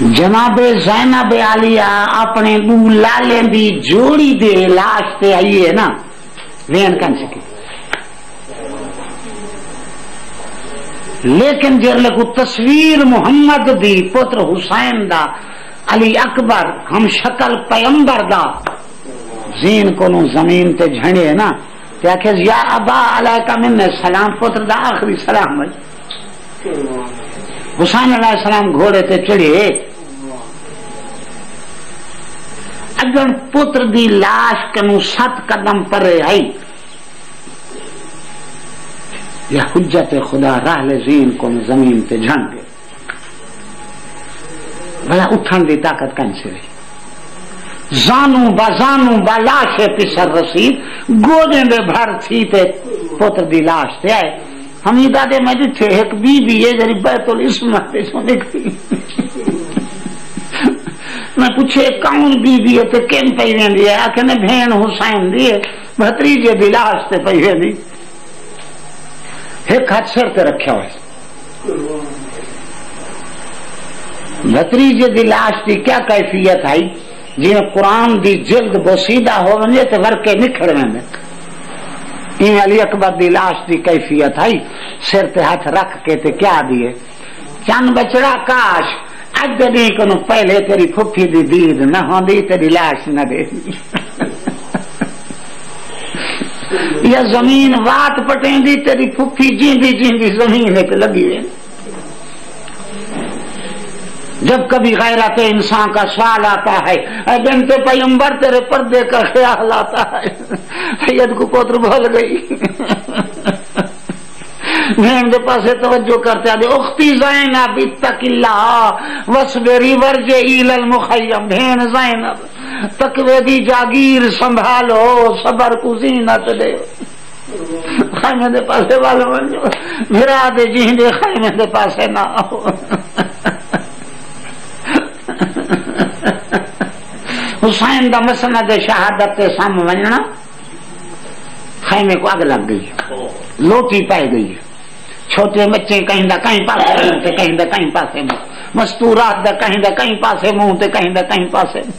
جناب زینب عالیہ اپنے دو لالیں دی جوڑی دے لاش تے آئی ہے نا وین کن سکی، لیکن جرلے کو تصویر محمد دی پتر حسین دا علی اکبر ہم شکل پیمبر دا زین کو نو زمین تے جھڑے نا تے آکھے یا ابا علیکہ من السلام، پتر دا آخری سلام ہے۔ حسین علیہ السلام گھوڑے تے چڑھے، اگر پتر دی لاش کنو 7 قدم پرے آئی یا حجت خدا راہ لزین کو زمین تے جھن گئے، بھلا اٹھن دی طاقت کن سے رہی، زانو با لاش پسر رسید، گودیں دے بھر تھی تے پتر دی لاش تے آئے۔ حمیدہ دے میں جتھے ایک بی بی یہ جری بیت الاسمت تے سو نکلی، میں پوچھے کون بی بی ہے تے کیم پئی ویندی ہے؟ آکھے نے بھین حسین دی ہے، بھتریجے دی لاش تے پئی ویندی، ایک ہاتھ سر تے رکھیا ہوئے۔ بھتریجے دی لاش دی کیا کیفیت آئی؟ جی قرآن دی جلد بوسیدہ ہو ونجے تے ورکے نکھڑ ویندے، این علی اکبر دی لاش دی کیفیت آئی، سر تے ہاتھ رکھ کے تے کیا دیئے، چند بچڑا کاش اج دی کنو پہلے تیری پھپھی دی دید نہ ہوں دی تیری لاش نہ دے یا زمین وات پٹیں دی تیری پھپھی جیندی زمین پہ لگی ہوئے۔ جب کبھی غیرت انسان کا سوال آتا ہے، اے بنت پیغمبر تیرے پردے کا خیال آتا ہے، سید کو پوتر بھول گئی، بہن دے پاسے توجہ کرتے آدھے اختی زینب اتق اللہ وصبری ورجعی للمخیم، بہن زینب تقوی دی جاگیر سنبھالو، صبر کو زینت دے، خیمے دے پاسے والوں منجو بھرا دے جہندے خیمے دے پاسے نہ آؤ۔ حسین دا مسند شہادت کے سامنے ونجنا، خیمے کو آگ لگ گئی، لوٹی پائے گئی، چھوٹے بچے کہیں دا کہیں پاسے منہ تے کہیں دا کہیں پاسے منہ، مستورات دا کہیں دا کہیں پاسے منہ تے کہیں دا کہیں پاسے منہ،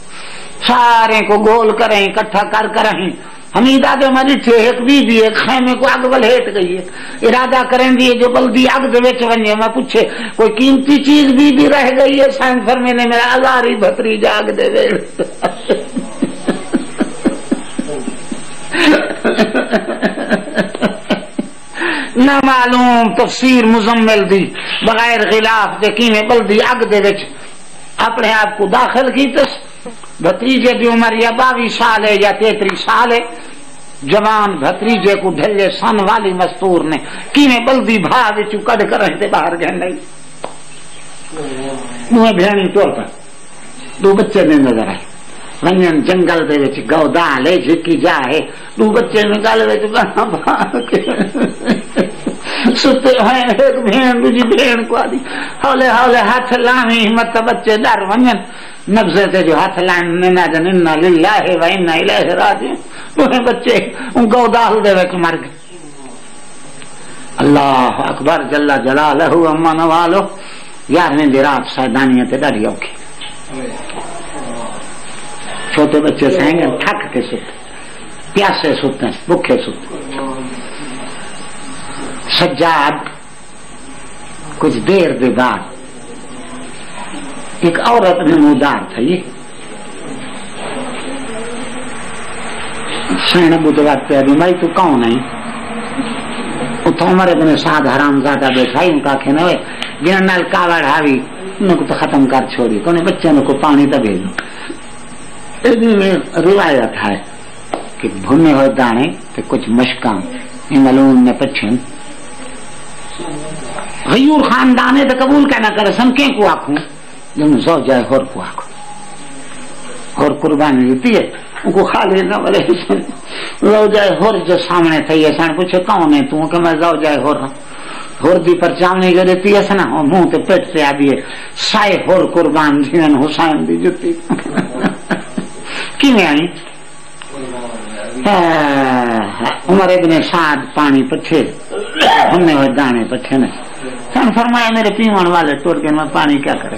سارے کو گول کریں اکٹھا کر رہیں۔ حمیدہ دے مری تھے ایک بی بی ایک خیمے کو اگ بلھیٹ گئی ہے، ارادہ کریں دیئے جو بلدی اگ دے وچ ونجے، میں پوچھے کوئی قیمتی چیز بی بی رہ گئی ہے؟ سائن فرمینے میرا ازاری بھتری جاگ دے ویڑ نہ معلوم تفسیر مزمل دی بغیر غلاف دے کینے بلدی اگ دے وچ اپنے آپ کو داخل کی تس، بھتریجے دی عمر یا 22 سال ہے یا 33 سال ہے، جوان بھتریجے کو ڈھلے سن والی مستور نے کینے بلدی بھا وچ کڈ کر رہتے باہر گئے نہیں، منہ بھیڑی طور پر 2 بچے نے نظر آئے، ونجن جنگل دے وچ گودا لے جھکی جائے، 2 بچے نے گل وچ بھا کے ستے ہیں، ایک بھین دوجی بھین کو آدھی ہولے ہولے ہاتھ لامی ہمت بچے ڈر ونجن نبزے تے جو ہاتھ لائن ننادن انا للہ و انا الیہ راجعون، دوہیں بچے ان گودال دے وچ مر گئے۔ اللہ اکبر جل جلالہ اما نوالو، 11ویں دی رات سائدانیاں تے ڈاڑی اوکھی، چھوٹے بچے سہیں تھک کے ستے، پیاسے ستے، بھوکے ستے۔ سجاد کچھ دیر دے بعد ایک عورت نمودار تھا، یہ سین ابو تو بات پہ بھائی تو کون ہے؟ اتھا عمر ابن سعد حرام زادہ بیٹھائی، ان کا کہنا ہے جنہاں نال کاوڑ آوی انہوں کو تو ختم کر چھوڑی، کونے بچے کو پانی تا بھیجو۔ میں روایت ہے کہ بھنے ہوئے دانے تے کچھ مشکاں ملون نے پچھن غیور خاندانے تے قبول کہنا کرے سن کیں کو آکھوں جن زوجہ ہور کو آکھوں، ہور قربانی دیتی ہے ان کو خالی نہ بلے زوجہ ہور جو سامنے تھئی ہے سن پوچھے کون ہے تو کہ میں زوجہ ہور ہوں، ہور دی پرچاونے جو دیتی ہے سنا منہ تے پیٹ سے آدھی ہے سائے ہور قربان جن حسین دی جتی کی میں آئی عمر ابن سعد پانی پٹھے ہمنے ہوئے دانے پٹھے نے، سن فرمایا میرے پیمان والے ٹوٹ کے میں پانی کیا کرے،